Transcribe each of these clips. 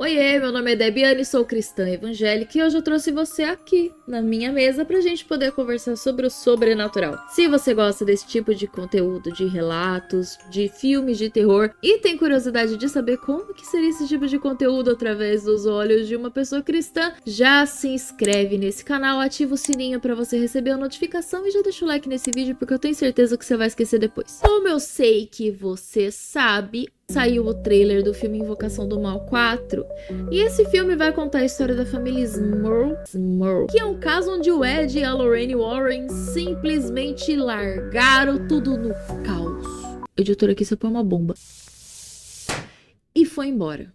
Oiê, meu nome é Debiane, sou cristã evangélica e hoje eu trouxe você aqui na minha mesa pra gente poder conversar sobre o sobrenatural. Se você gosta desse tipo de conteúdo, de relatos, de filmes de terror e tem curiosidade de saber como que seria esse tipo de conteúdo através dos olhos de uma pessoa cristã, já se inscreve nesse canal, ativa o sininho pra você receber a notificação e já deixa o like nesse vídeo porque eu tenho certeza que você vai esquecer depois. Como eu sei que você sabe, saiu o trailer do filme Invocação do Mal 4, e esse filme vai contar a história da família Smurl, que é um caso onde o Ed e a Lorraine Warren simplesmente largaram tudo no caos. O editor aqui só põe uma bomba. E foi embora.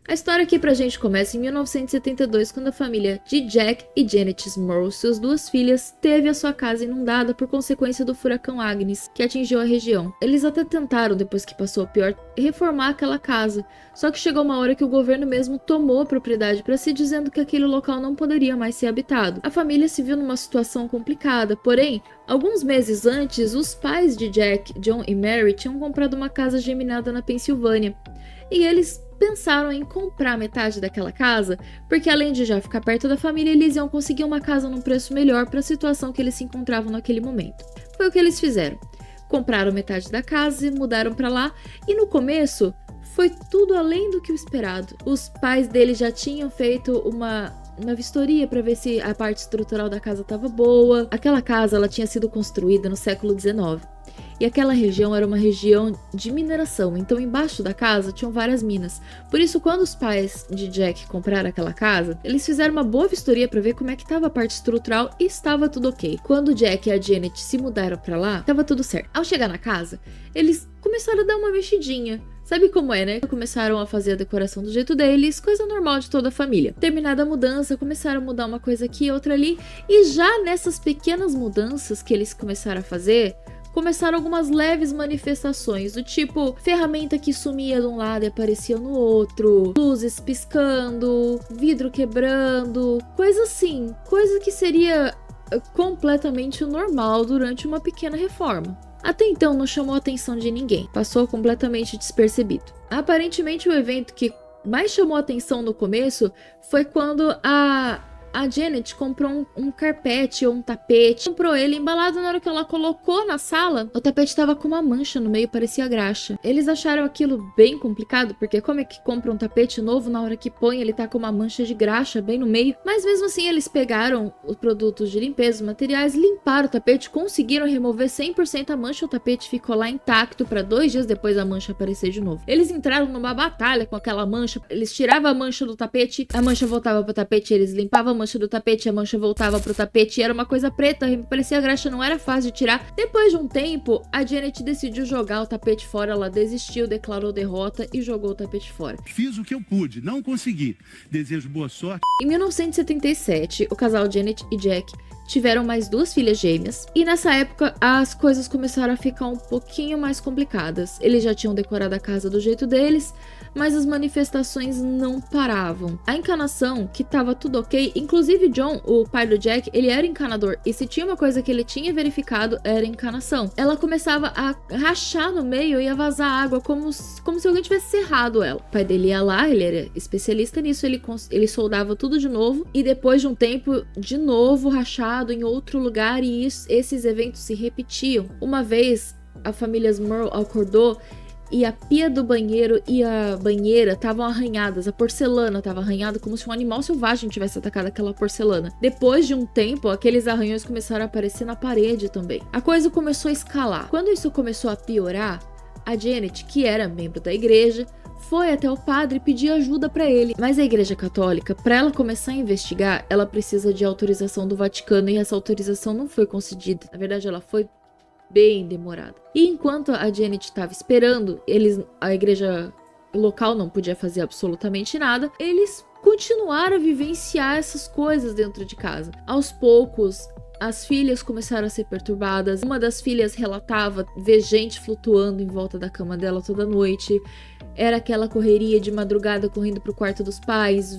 A história aqui pra gente começa em 1972, quando a família de Jack e Janet Smurl, suas duas filhas, teve a sua casa inundada por consequência do furacão Agnes, que atingiu a região. Eles até tentaram, depois que passou o pior, reformar aquela casa, só que chegou uma hora que o governo mesmo tomou a propriedade para si, dizendo que aquele local não poderia mais ser habitado. A família se viu numa situação complicada, porém, alguns meses antes, os pais de Jack, John e Mary, tinham comprado uma casa geminada na Pensilvânia, e eles pensaram em comprar metade daquela casa, porque além de já ficar perto da família, eles iam conseguir uma casa num preço melhor para a situação que eles se encontravam naquele momento. Foi o que eles fizeram. Compraram metade da casa e mudaram para lá, e no começo foi tudo além do que o esperado. Os pais dele já tinham feito uma vistoria para ver se a parte estrutural da casa estava boa. Aquela casa ela tinha sido construída no século XIX. E aquela região era uma região de mineração, então embaixo da casa tinham várias minas. Por isso, quando os pais de Jack compraram aquela casa, eles fizeram uma boa vistoria para ver como é que estava a parte estrutural e estava tudo ok. Quando Jack e a Janet se mudaram para lá, estava tudo certo. Ao chegar na casa, eles começaram a dar uma mexidinha. Sabe como é, né? Começaram a fazer a decoração do jeito deles, coisa normal de toda a família. Terminada a mudança, começaram a mudar uma coisa aqui, outra ali, e já nessas pequenas mudanças que eles começaram a fazer, começaram algumas leves manifestações, do tipo ferramenta que sumia de um lado e aparecia no outro, luzes piscando, vidro quebrando, coisa assim, coisa que seria completamente normal durante uma pequena reforma. Até então não chamou a atenção de ninguém, passou completamente despercebido. Aparentemente o evento que mais chamou a atenção no começo foi quando a Janet comprou um carpete ou um tapete, comprou ele embalado. Na hora que ela colocou na sala, o tapete estava com uma mancha no meio, parecia graxa. Eles acharam aquilo bem complicado, porque como é que compra um tapete novo, na hora que põe ele tá com uma mancha de graxa bem no meio? Mas mesmo assim eles pegaram os produtos de limpeza, os materiais, limparam o tapete, conseguiram remover 100% a mancha, o tapete ficou lá intacto para 2 dias depois a mancha aparecer de novo. Eles entraram numa batalha com aquela mancha, eles tiravam a mancha do tapete, a mancha voltava pro tapete, eles limpavam a mancha do tapete, a mancha voltava pro tapete e era uma coisa preta, parecia graxa, não era fácil de tirar. Depois de um tempo, a Janet decidiu jogar o tapete fora, ela desistiu, declarou derrota e jogou o tapete fora. Fiz o que eu pude, não consegui. Desejo boa sorte. Em 1977, o casal Janet e Jack tiveram mais 2 filhas gêmeas, e nessa época as coisas começaram a ficar um pouquinho mais complicadas. Eles já tinham decorado a casa do jeito deles, mas as manifestações não paravam. A encanação, que tava tudo ok, inclusive John, o pai do Jack, ele era encanador, e se tinha uma coisa que ele tinha verificado, era encanação. Ela começava a rachar no meio e a vazar água, como se alguém tivesse serrado ela. O pai dele ia lá, ele era especialista nisso, ele soldava tudo de novo, e depois de um tempo, de novo rachado em outro lugar, e esses eventos se repetiam. Uma vez, a família Smurl acordou e a pia do banheiro e a banheira estavam arranhadas, a porcelana estava arranhada como se um animal selvagem tivesse atacado aquela porcelana. Depois de um tempo, aqueles arranhões começaram a aparecer na parede também. A coisa começou a escalar. Quando isso começou a piorar, a Janet, que era membro da igreja, foi até o padre pedir ajuda para ele. Mas a igreja católica, para ela começar a investigar, ela precisa de autorização do Vaticano, e essa autorização não foi concedida. Na verdade, ela foi bem demorada. E enquanto a Janet estava esperando, a igreja local não podia fazer absolutamente nada, eles continuaram a vivenciar essas coisas dentro de casa. Aos poucos, as filhas começaram a ser perturbadas. Uma das filhas relatava ver gente flutuando em volta da cama dela toda noite. Era aquela correria de madrugada correndo pro quarto dos pais,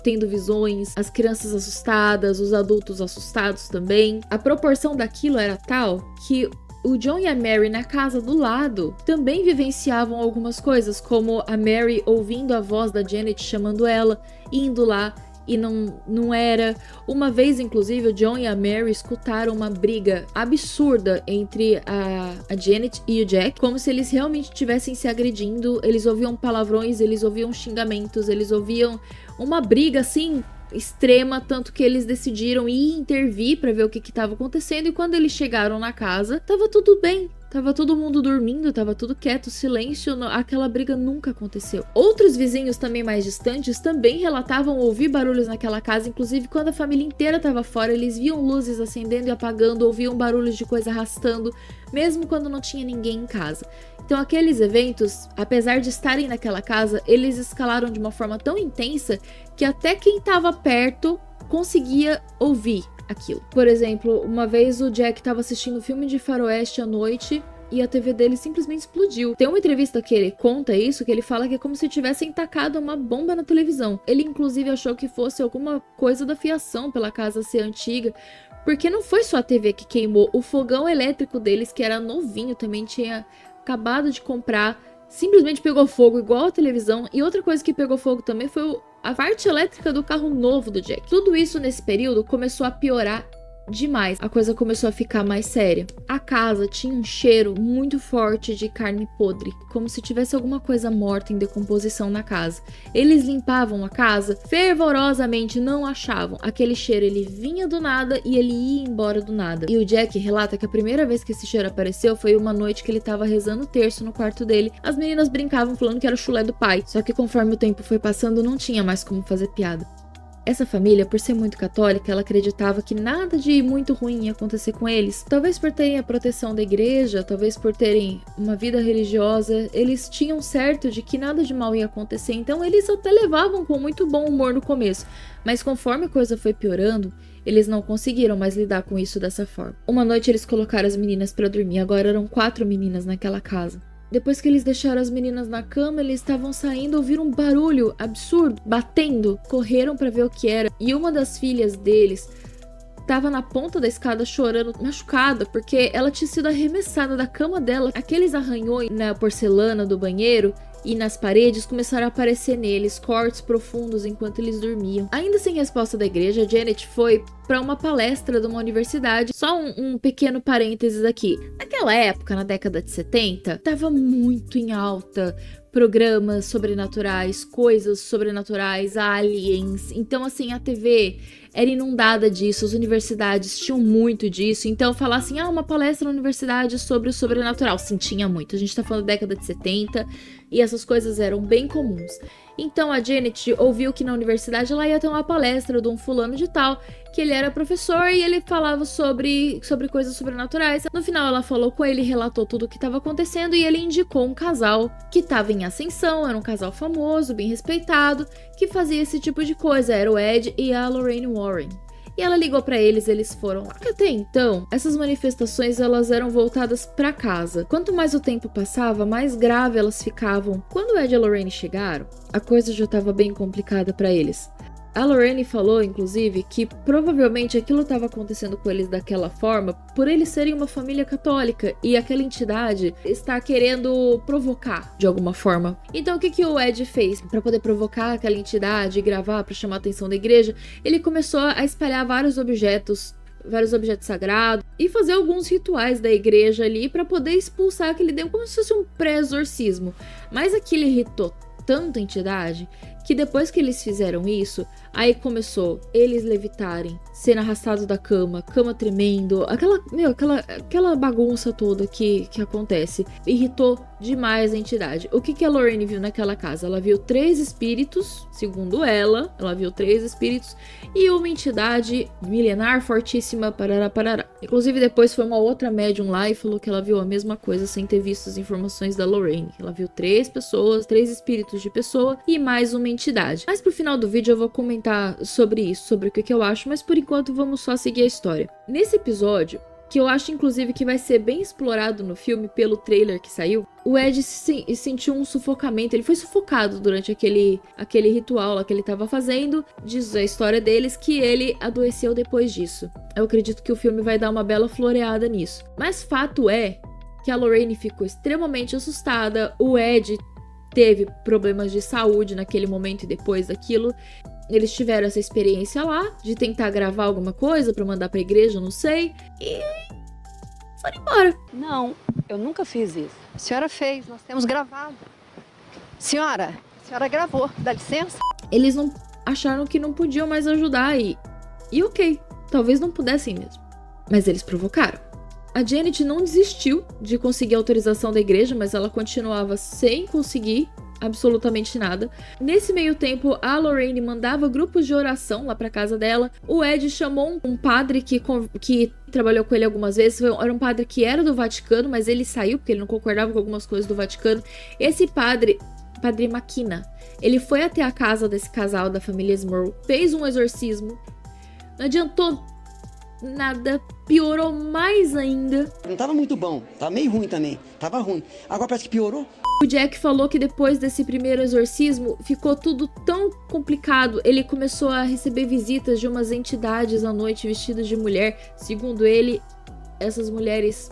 tendo visões, as crianças assustadas, os adultos assustados também. A proporção daquilo era tal que o John e a Mary na casa do lado também vivenciavam algumas coisas, como a Mary ouvindo a voz da Janet chamando ela, indo lá e não era. Uma vez, inclusive, o John e a Mary escutaram uma briga absurda entre a Janet e o Jack, como se eles realmente estivessem se agredindo. Eles ouviam palavrões, eles ouviam xingamentos, eles ouviam uma briga assim extrema, tanto que eles decidiram ir intervir pra ver o que estava acontecendo. E quando eles chegaram na casa, tava tudo bem. Tava todo mundo dormindo, tava tudo quieto, silêncio, aquela briga nunca aconteceu. Outros vizinhos também mais distantes também relatavam ouvir barulhos naquela casa, inclusive quando a família inteira tava fora, eles viam luzes acendendo e apagando, ouviam barulhos de coisa arrastando, mesmo quando não tinha ninguém em casa. Então aqueles eventos, apesar de estarem naquela casa, eles escalaram de uma forma tão intensa que até quem tava perto conseguia ouvir aquilo. Por exemplo, uma vez o Jack estava assistindo um filme de faroeste à noite e a TV dele simplesmente explodiu. Tem uma entrevista que ele conta isso, que ele fala que é como se tivessem tacado uma bomba na televisão. Ele inclusive achou que fosse alguma coisa da fiação pela casa ser antiga, porque não foi só a TV que queimou, o fogão elétrico deles, que era novinho, também tinha acabado de comprar, simplesmente pegou fogo igual a televisão. E outra coisa que pegou fogo também foi a parte elétrica do carro novo do Jack. Tudo isso nesse período começou a piorar demais. A coisa começou a ficar mais séria. A casa tinha um cheiro muito forte de carne podre, como se tivesse alguma coisa morta em decomposição na casa. Eles limpavam a casa fervorosamente, não achavam. Aquele cheiro, ele vinha do nada e ele ia embora do nada. E o Jack relata que a primeira vez que esse cheiro apareceu foi uma noite que ele tava rezando o terço no quarto dele. As meninas brincavam falando que era o chulé do pai, só que conforme o tempo foi passando não tinha mais como fazer piada. Essa família, por ser muito católica, ela acreditava que nada de muito ruim ia acontecer com eles. Talvez por terem a proteção da igreja, talvez por terem uma vida religiosa, eles tinham certo de que nada de mal ia acontecer, então eles até levavam com muito bom humor no começo. Mas conforme a coisa foi piorando, eles não conseguiram mais lidar com isso dessa forma. Uma noite eles colocaram as meninas para dormir, agora eram 4 meninas naquela casa. Depois que eles deixaram as meninas na cama, eles estavam saindo, ouviram um barulho absurdo, batendo. Correram pra ver o que era. E uma das filhas deles estava na ponta da escada chorando, machucada, porque ela tinha sido arremessada da cama dela. Aqueles arranhões na porcelana do banheiro e nas paredes começaram a aparecer neles, cortes profundos enquanto eles dormiam. Ainda sem resposta da igreja, Janet foi para uma palestra de uma universidade. Só um pequeno parênteses aqui. Naquela época, na década de 70, estava muito em alta programas sobrenaturais, coisas sobrenaturais, aliens. Então, assim, a TV era inundada disso, as universidades tinham muito disso. Então, falar assim, uma palestra na universidade sobre o sobrenatural. Sim, tinha muito. A gente tá falando da década de 70 e essas coisas eram bem comuns. Então, a Janet ouviu que na universidade ela ia ter uma palestra de um fulano de tal, que ele era professor e ele falava sobre coisas sobrenaturais. No final, ela falou com ele, relatou tudo o que estava acontecendo e ele indicou um casal que estava em ascensão, era um casal famoso, bem respeitado, que fazia esse tipo de coisa. Era o Ed e a Lorraine Warren. E ela ligou pra eles, eles foram lá. Até então, essas manifestações elas eram voltadas pra casa. Quanto mais o tempo passava, mais grave elas ficavam. Quando o Ed e a Lorraine chegaram, a coisa já estava bem complicada pra eles. A Lorraine falou, inclusive, que provavelmente aquilo estava acontecendo com eles daquela forma por eles serem uma família católica e aquela entidade está querendo provocar de alguma forma. Então o que o Ed fez para poder provocar aquela entidade e gravar para chamar a atenção da igreja? Ele começou a espalhar vários objetos sagrados e fazer alguns rituais da igreja ali para poder expulsar aquele demônio, como se fosse um pré-exorcismo. Mas aquilo irritou tanto a entidade que depois que eles fizeram isso, aí começou eles levitarem, sendo arrastados da cama, cama tremendo, aquela bagunça toda que acontece. Irritou demais a entidade. O que a Lorraine viu naquela casa? Ela viu 3 espíritos, segundo ela viu 3 espíritos e uma entidade milenar fortíssima, parará. Inclusive depois foi uma outra médium lá e falou que ela viu a mesma coisa sem ter visto as informações da Lorraine. Ela viu 3 pessoas, 3 espíritos de pessoa e mais uma uma entidade. Mas pro final do vídeo eu vou comentar sobre isso, sobre o que eu acho, mas por enquanto vamos só seguir a história. Nesse episódio, que eu acho inclusive que vai ser bem explorado no filme pelo trailer que saiu, o Ed sentiu um sufocamento, ele foi sufocado durante aquele ritual lá que ele tava fazendo. Diz a história deles que ele adoeceu depois disso. Eu acredito que o filme vai dar uma bela floreada nisso. Mas fato é que a Lorraine ficou extremamente assustada, o Ed teve problemas de saúde naquele momento e depois daquilo. Eles tiveram essa experiência lá, de tentar gravar alguma coisa pra mandar pra igreja, não sei, e foram embora. Não, eu nunca fiz isso. A senhora fez, nós temos gravado. Senhora, a senhora gravou, dá licença? Eles não acharam que não podiam mais ajudar e ok, talvez não pudessem mesmo. Mas eles provocaram. A Janet não desistiu de conseguir a autorização da igreja, mas ela continuava sem conseguir absolutamente nada. Nesse meio tempo, a Lorraine mandava grupos de oração lá pra casa dela. O Ed chamou um padre que trabalhou com ele algumas vezes. Era um padre que era do Vaticano, mas ele saiu porque ele não concordava com algumas coisas do Vaticano. Esse padre McKenna, ele foi até a casa desse casal da família Smurl, fez um exorcismo. Não adiantou nada, piorou mais ainda. Não tava muito bom, tava meio ruim também, tava ruim. Agora parece que piorou. O Jack falou que depois desse primeiro exorcismo ficou tudo tão complicado. Ele começou a receber visitas de umas entidades à noite vestidas de mulher. Segundo ele, essas mulheres...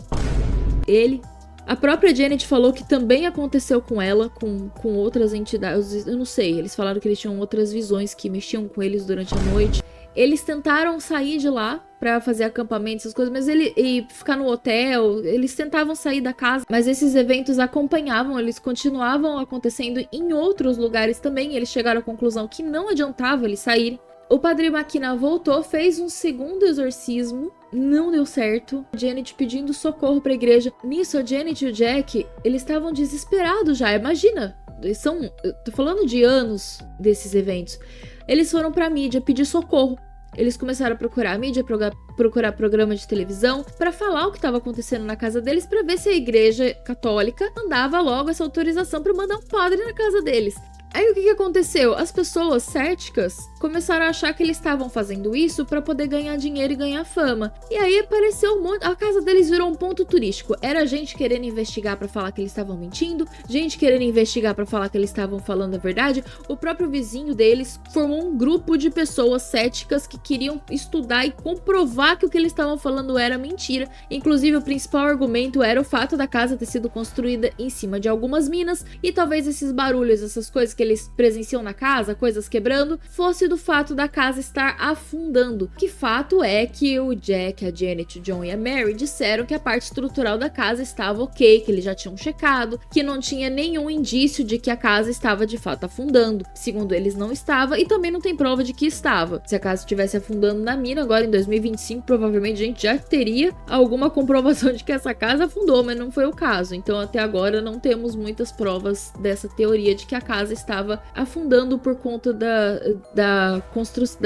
A própria Janet falou que também aconteceu com ela, com outras entidades. Eu não sei, eles falaram que eles tinham outras visões que mexiam com eles durante a noite. Eles tentaram sair de lá pra fazer acampamento, essas coisas, mas e ficar no hotel, eles tentavam sair da casa, mas esses eventos acompanhavam, eles continuavam acontecendo em outros lugares também, e eles chegaram à conclusão que não adiantava eles saírem. O padre McKenna voltou, fez um segundo exorcismo, não deu certo. A Janet pedindo socorro pra igreja. Nisso, a Janet e o Jack, eles estavam desesperados já, imagina. Eu tô falando de anos desses eventos. Eles foram pra mídia pedir socorro. Eles começaram a procurar a mídia, procurar programa de televisão pra falar o que estava acontecendo na casa deles, pra ver se a igreja católica mandava logo essa autorização pra mandar um padre na casa deles. Aí o que aconteceu? As pessoas céticas começaram a achar que eles estavam fazendo isso pra poder ganhar dinheiro e ganhar fama. E aí apareceu um monte... A casa deles virou um ponto turístico. Era gente querendo investigar pra falar que eles estavam mentindo, gente querendo investigar pra falar que eles estavam falando a verdade. O próprio vizinho deles formou um grupo de pessoas céticas que queriam estudar e comprovar que o que eles estavam falando era mentira. Inclusive, o principal argumento era o fato da casa ter sido construída em cima de algumas minas e talvez esses barulhos, essas coisas que eles presenciam na casa, coisas quebrando, fosse do fato da casa estar afundando. Que fato é que o Jack, a Janet, o John e a Mary disseram que a parte estrutural da casa estava ok, que eles já tinham checado, que não tinha nenhum indício de que a casa estava de fato afundando. Segundo eles, não estava, e também não tem prova de que estava. Se a casa estivesse afundando na mina, agora em 2025, provavelmente a gente já teria alguma comprovação de que essa casa afundou, mas não foi o caso. Então até agora não temos muitas provas dessa teoria de que a casa estava afundando por conta da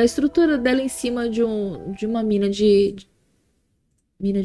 estrutura dela em cima de uma mina de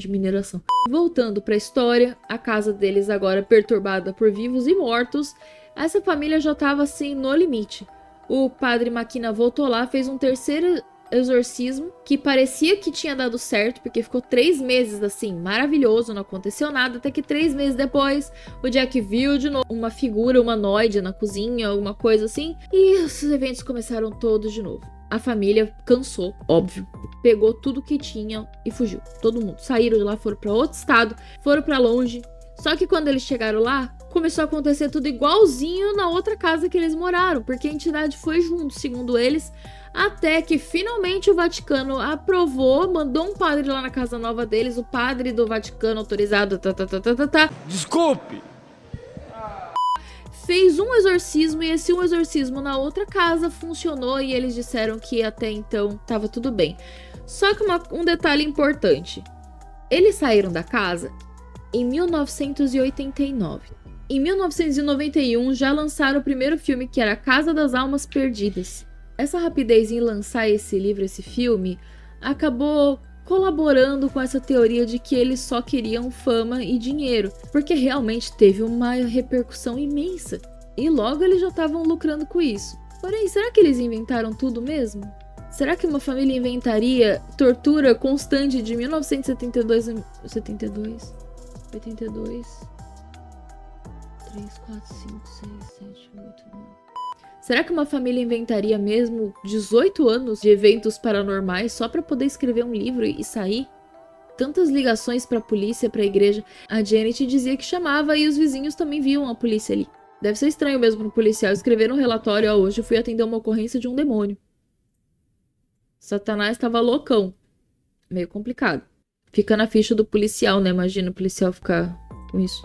mineração. Voltando para a história, a casa deles agora perturbada por vivos e mortos, essa família já estava assim no limite. O padre McKenna voltou lá, fez um terceiro exorcismo que parecia que tinha dado certo, porque ficou 3 meses assim, maravilhoso, não aconteceu nada, até que 3 meses depois o Jack viu de novo uma figura humanoide na cozinha, alguma coisa assim, e os eventos começaram todos de novo. A família cansou, óbvio, pegou tudo que tinha e fugiu. Todo mundo saíram de lá, foram para outro estado, foram para longe. Só que quando eles chegaram lá, começou a acontecer tudo igualzinho na outra casa que eles moraram, porque a entidade foi junto, segundo eles, até que finalmente o Vaticano aprovou, mandou um padre lá na casa nova deles, o padre do Vaticano autorizado, Desculpe! fez um exorcismo, e esse um exorcismo na outra casa funcionou, e eles disseram que até então tava tudo bem. Só que um detalhe importante, eles saíram da casa em 1989. Em 1991 já lançaram o primeiro filme, que era A Casa das Almas Perdidas. Essa rapidez em lançar esse livro, esse filme, acabou colaborando com essa teoria de que eles só queriam fama e dinheiro, porque realmente teve uma repercussão imensa. E logo eles já estavam lucrando com isso. Porém, será que eles inventaram tudo mesmo? Será que uma família inventaria tortura constante de 1972 a 72? 82? 3, 4, 5, 6, 7, 8, 9... Será que uma família inventaria mesmo 18 anos de eventos paranormais só pra poder escrever um livro e sair? Tantas ligações pra polícia, pra igreja. A Janet dizia que chamava e os vizinhos também viam a polícia ali. Deve ser estranho mesmo no policial escrever um relatório: hoje eu fui atender uma ocorrência de um demônio. Satanás estava loucão. Meio complicado. Fica na ficha do policial, né? Imagina o policial ficar com isso.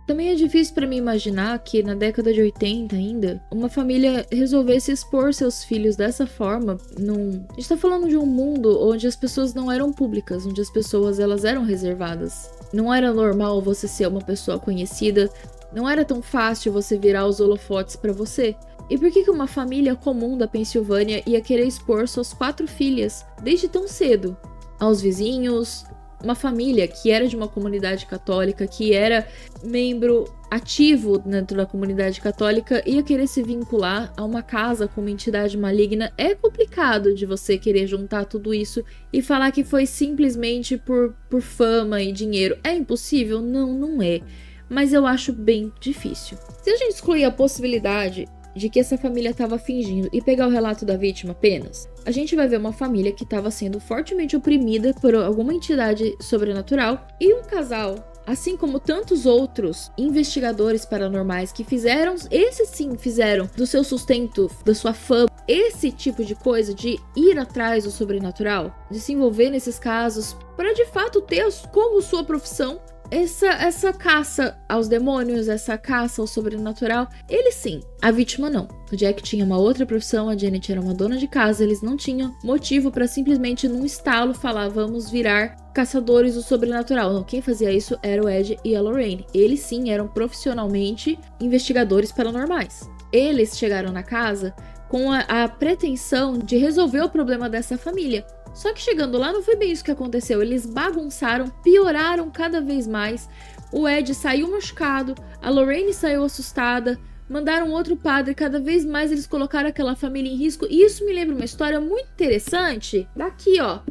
Também é difícil pra mim imaginar que na década de 80 ainda, uma família resolvesse expor seus filhos dessa forma. A gente tá falando de um mundo onde as pessoas não eram públicas, onde as pessoas elas eram reservadas. Não era normal você ser uma pessoa conhecida, não era tão fácil você virar os holofotes pra você. E por que uma família comum da Pensilvânia ia querer expor suas 4 filhas desde tão cedo aos vizinhos? Uma família que era de uma comunidade católica, que era membro ativo dentro da comunidade católica, ia querer se vincular a uma casa com uma entidade maligna. É complicado de você querer juntar tudo isso e falar que foi simplesmente por fama e dinheiro. É impossível? Não, não é. Mas eu acho bem difícil. Se a gente excluir a possibilidade de que essa família estava fingindo e pegar o relato da vítima apenas, a gente vai ver uma família que estava sendo fortemente oprimida por alguma entidade sobrenatural e um casal, assim como tantos outros investigadores paranormais que fizeram, esses sim fizeram do seu sustento, da sua fama, esse tipo de coisa de ir atrás do sobrenatural, de se envolver nesses casos para de fato ter como sua profissão essa caça aos demônios, essa caça ao sobrenatural. Ele sim, a vítima não. O Jack tinha uma outra profissão, a Janet era uma dona de casa, eles não tinham motivo pra simplesmente num estalo falar vamos virar caçadores do sobrenatural. Não, quem fazia isso era o Ed e a Lorraine. Eles sim eram profissionalmente investigadores paranormais. Eles chegaram na casa com a pretensão de resolver o problema dessa família. Só que chegando lá não foi bem isso que aconteceu, eles bagunçaram, pioraram cada vez mais. O Ed saiu machucado, a Lorraine saiu assustada, mandaram outro padre, cada vez mais eles colocaram aquela família em risco. E isso me lembra uma história muito interessante, daqui ó,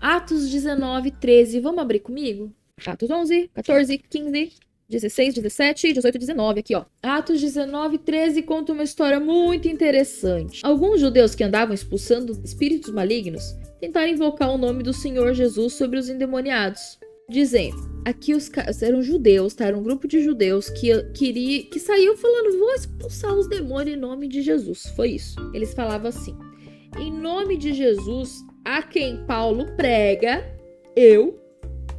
Atos 19, 13, vamos abrir comigo? Atos 11, 14, 15... 16, 17, 18, 19, aqui ó. Atos 19, 13 conta uma história muito interessante. Alguns judeus que andavam expulsando espíritos malignos tentaram invocar o nome do Senhor Jesus sobre os endemoniados, dizendo, aqui os caras eram judeus, tá? Era um grupo de judeus que saiu falando, vou expulsar os demônios em nome de Jesus. Foi isso. Eles falavam assim, em nome de Jesus, a quem Paulo prega, eu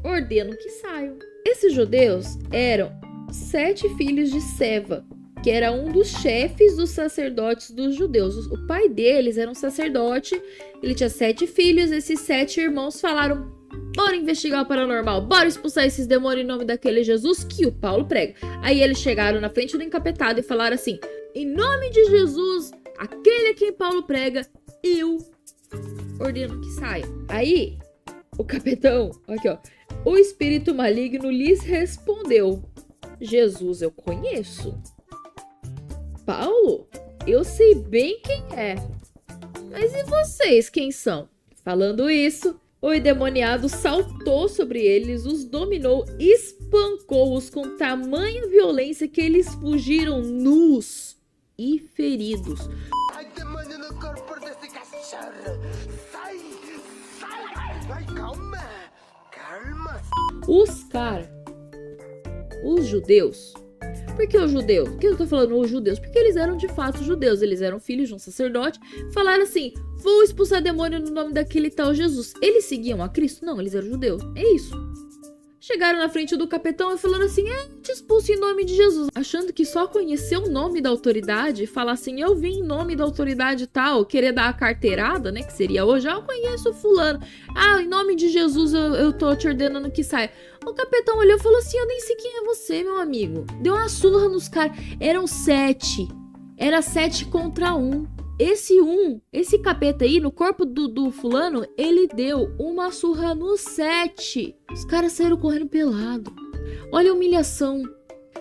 ordeno que saiam. Esses judeus eram 7 filhos de Seva, que era um dos chefes dos sacerdotes dos judeus. O pai deles era um sacerdote, ele tinha 7 filhos, esses 7 irmãos falaram, bora investigar o paranormal, bora expulsar esses demônios em nome daquele Jesus que o Paulo prega. Aí eles chegaram na frente do encapetado e falaram assim, em nome de Jesus, aquele a quem Paulo prega, eu ordeno que saia. Aí, o capitão, aqui ó, o espírito maligno lhes respondeu, Jesus eu conheço. Paulo, eu sei bem quem é. Mas e vocês quem são? Falando isso, o endemoniado saltou sobre eles, os dominou, espancou-os com tamanha violência que eles fugiram nus e feridos. Ai, demônio no corpo desse cachorro! Sai! Sai! Ai, calma! Calma! Os judeus. Por que os judeus? Por que eu tô falando os judeus? Porque eles eram de fato judeus, eles eram filhos de um sacerdote. Falaram assim, vou expulsar demônio no nome daquele tal Jesus. Eles seguiam a Cristo? Não, eles eram judeus. É isso. Chegaram na frente do capitão e falaram assim, te expulso em nome de Jesus. Achando que só conhecer o nome da autoridade, falar assim, eu vim em nome da autoridade tal, querer dar a carteirada, né, que seria hoje, eu conheço fulano. Em nome de Jesus eu tô te ordenando que saia. O capitão olhou e falou assim, eu nem sei quem é você, meu amigo. Deu uma surra nos caras. Eram 7. Era 7 contra 1. Esse capeta aí, no corpo do fulano, ele deu uma surra no 7. Os caras saíram correndo pelado. Olha a humilhação.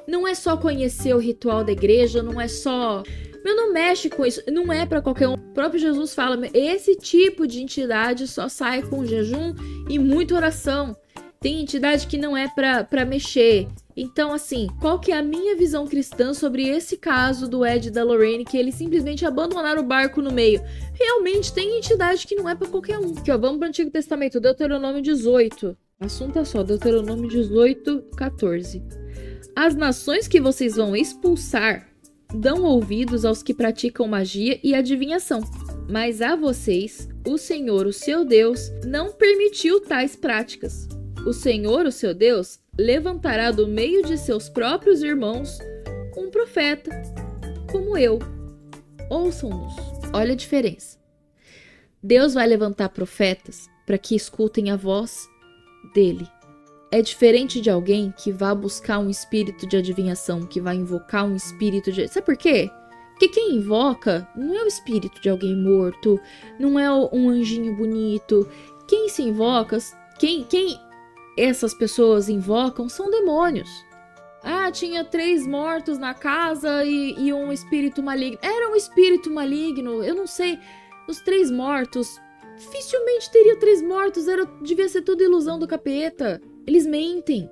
Não é só conhecer o ritual da igreja, não é só Meu, não mexe com isso. Não é pra qualquer um. O próprio Jesus fala, esse tipo de entidade só sai com jejum e muita oração. Tem entidade que não é pra mexer. Então, assim, qual que é a minha visão cristã sobre esse caso do Ed e da Lorraine, que eles simplesmente abandonaram o barco no meio? Realmente, tem entidade que não é pra qualquer um. Aqui, ó, vamos pro Antigo Testamento, Deuteronômio 18. Assunto é só, Deuteronômio 18, 14. As nações que vocês vão expulsar dão ouvidos aos que praticam magia e adivinhação. Mas a vocês, o Senhor, o seu Deus, não permitiu tais práticas. O Senhor, o seu Deus, levantará do meio de seus próprios irmãos um profeta, como eu. Ouçam-nos. Olha a diferença. Deus vai levantar profetas para que escutem a voz dele. É diferente de alguém que vai buscar um espírito de adivinhação, que vai invocar um espírito de... Sabe por quê? Porque quem invoca não é o espírito de alguém morto, não é um anjinho bonito. Quem se invoca, quem essas pessoas invocam são demônios. Ah, tinha 3 mortos na casa e um espírito maligno. Era um espírito maligno, eu não sei. Os 3 mortos, dificilmente teria 3 mortos, devia ser tudo ilusão do capeta. Eles mentem,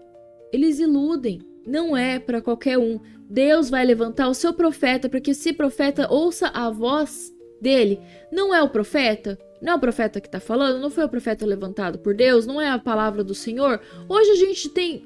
eles iludem. Não é para qualquer um. Deus vai levantar o seu profeta para que esse profeta ouça a voz dele. Não é o profeta? Não é o profeta que está falando? Não foi o profeta levantado por Deus? Não é a palavra do Senhor? Hoje a gente tem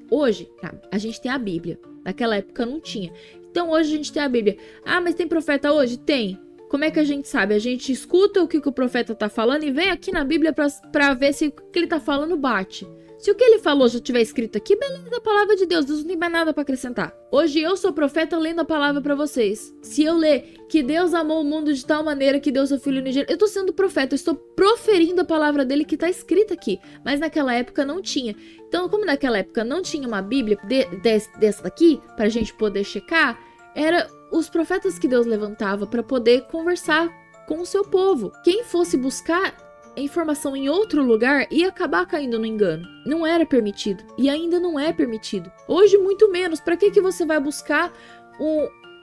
a Bíblia. Naquela época não tinha. Então hoje a gente tem a Bíblia. Ah, mas tem profeta hoje? Tem. Como é que a gente sabe? A gente escuta o que o profeta está falando e vem aqui na Bíblia para ver se o que ele está falando bate. Se o que ele falou já estiver escrito aqui, beleza, a palavra de Deus. Deus não tem mais nada para acrescentar. Hoje eu sou profeta lendo a palavra para vocês. Se eu ler que Deus amou o mundo de tal maneira que deu seu filho unigênito, eu estou sendo profeta, eu estou proferindo a palavra dele que está escrita aqui. Mas naquela época não tinha. Então, como naquela época não tinha uma Bíblia dessa daqui, para a gente poder checar, era os profetas que Deus levantava para poder conversar com o seu povo. Quem fosse buscar informação em outro lugar ia acabar caindo no engano. Não era permitido. E ainda não é permitido. Hoje, muito menos. Para que você vai buscar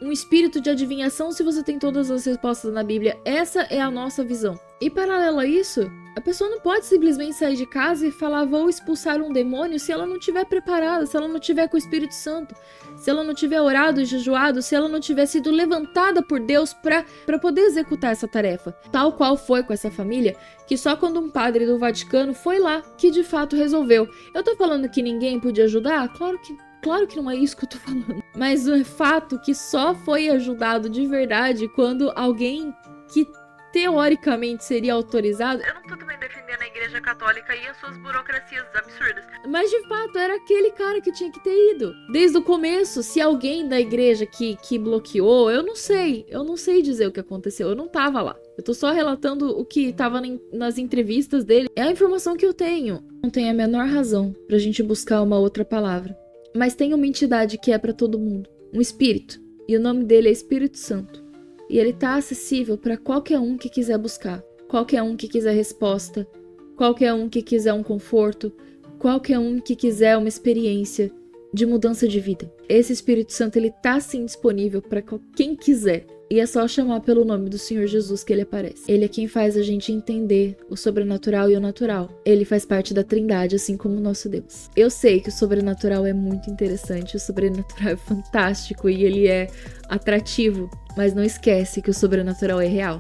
um espírito de adivinhação se você tem todas as respostas na Bíblia? Essa é a nossa visão. E paralelo a isso, a pessoa não pode simplesmente sair de casa e falar vou expulsar um demônio se ela não estiver preparada, se ela não estiver com o Espírito Santo, se ela não tiver orado e jejuado, se ela não tiver sido levantada por Deus para poder executar essa tarefa. Tal qual foi com essa família, que só quando um padre do Vaticano foi lá que de fato resolveu. Eu tô falando que ninguém podia ajudar? Claro que não é isso que eu tô falando. Mas o fato que só foi ajudado de verdade quando alguém que teoricamente seria autorizado. Eu não tô também defendendo a Igreja Católica e as suas burocracias absurdas. Mas de fato era aquele cara que tinha que ter ido. Desde o começo, se alguém da igreja que bloqueou, eu não sei dizer o que aconteceu, eu não tava lá. Eu tô só relatando o que tava nas entrevistas dele. É a informação que eu tenho. Não tem a menor razão pra gente buscar uma outra palavra. Mas tem uma entidade que é pra todo mundo. Um espírito. E o nome dele é Espírito Santo. E ele tá acessível para qualquer um que quiser buscar. Qualquer um que quiser resposta. Qualquer um que quiser um conforto. Qualquer um que quiser uma experiência de mudança de vida. Esse Espírito Santo, ele tá sim disponível para quem quiser. E é só chamar pelo nome do Senhor Jesus que ele aparece. Ele é quem faz a gente entender o sobrenatural e o natural. Ele faz parte da Trindade, assim como o nosso Deus. Eu sei que o sobrenatural é muito interessante, o sobrenatural é fantástico e ele é atrativo, mas não esquece que o sobrenatural é real.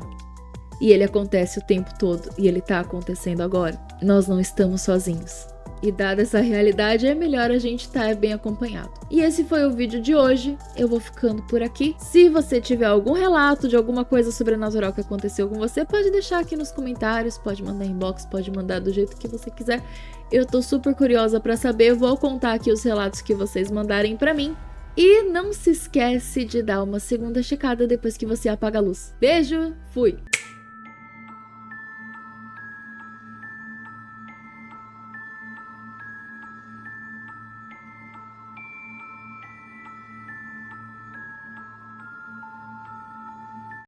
E ele acontece o tempo todo, e ele tá acontecendo agora. Nós não estamos sozinhos. E dada essa realidade, é melhor a gente estar bem acompanhado. E esse foi o vídeo de hoje. Eu vou ficando por aqui. Se você tiver algum relato de alguma coisa sobrenatural que aconteceu com você, pode deixar aqui nos comentários, pode mandar inbox, pode mandar do jeito que você quiser. Eu tô super curiosa pra saber, vou contar aqui os relatos que vocês mandarem pra mim. E não se esquece de dar uma segunda checada depois que você apaga a luz. Beijo, fui!